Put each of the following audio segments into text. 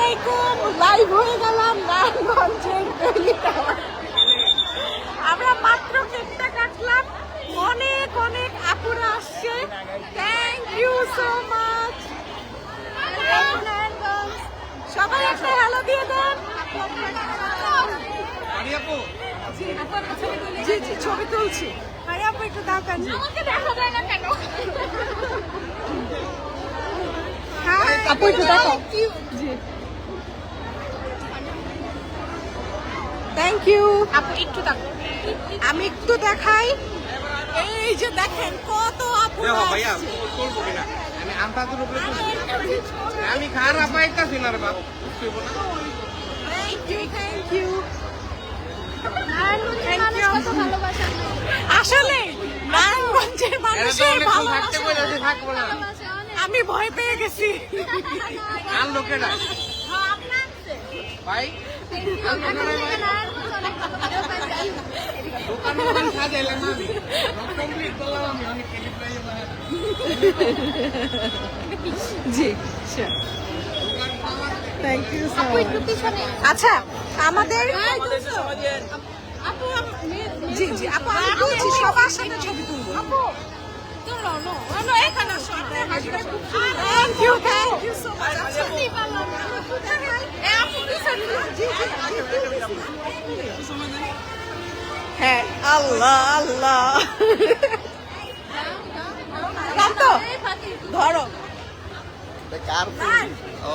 আলাইকুম, লাইভ হয়ে গেলাম নারায়ণগঞ্জের বেলি টাওয়ার। আমরা মাত্র কেকটা কাটলাম, অনেক অনেক আপুরা আসছে। Thank you so much. সবাই একটা হ্যালো দিয়ে দেন। জি জি, ছবি তুলছি। আরে আপু একটু দাও কেন, আমাকে দেখা যায় না কেন? আপু একটু দেখো। জি, থ্যাংক ইউ আপু, একটু দেখো। আমি একটু দেখাই, এই যে দেখেন কত আপু আসছে। আমি খারাপ পাইতাছি না রে বাবা। Thank you thank you. আসলে নারায়ণগঞ্জের মানুষের ভালোবাসা, আমি ভয় পেয়ে গেছি। আর লোকেরা ভাই দোকান সাজাইলাম আমি, কমপ্লিট করলাম আমি, অনেক ক্রেডিট পাই। জি, থ্যাংক ইউ সো মাচ। আচ্ছা, আমাদের জি জি আপু, আমি বলছি সবার সাথে ছবি তুলবো। আপু থ্যাংক ইউ সো মাচ। হ্যাঁ, আল্লাহ আল্লাহ, তো ধরো ও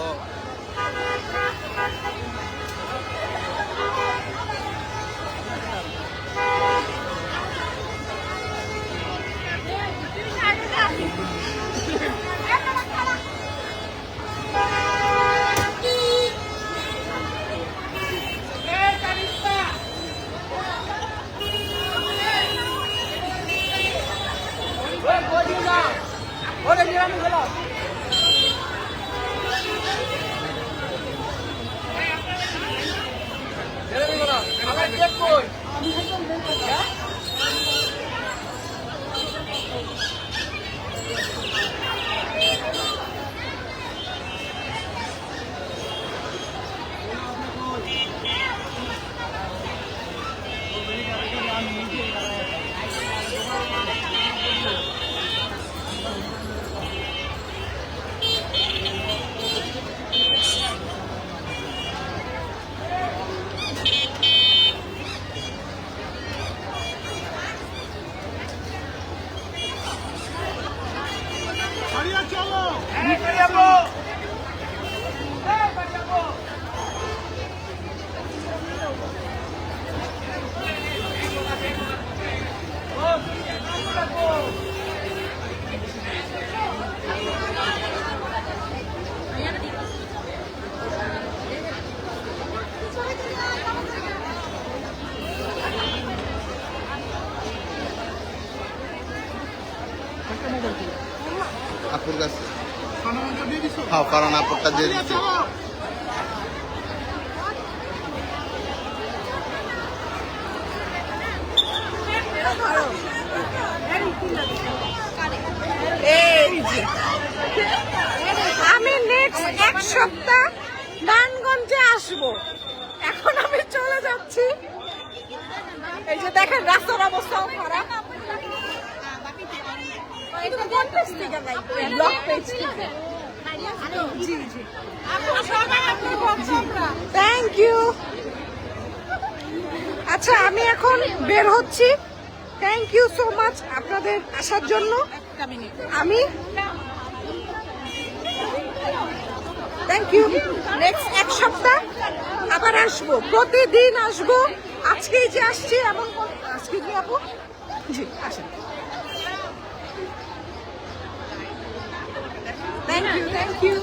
আপুর কাছে, হ্যাঁ কারণ আপুরটা দিয়ে দিচ্ছে। আমি নেক্সট এক সপ্তাহ নারায়ণগঞ্জে আসবো, এখন আমি চলে যাচ্ছি। এই যে দেখেন রাস্তার অবস্থাও খারাপ। জি জি, থ্যাংক ইউ। আচ্ছা, আমি এখন বের হচ্ছি। থ্যাংক ইউ সো মাচ আপনাদের আসার জন্য। আমি থ্যাংক ইউ। নেক্সট এক সপ্তাহ আবার আসবো, প্রতিদিন আসবো। আজকেই যে আসছি এমন, আজকে কি আপু? জি আসেন। Thank you thank you.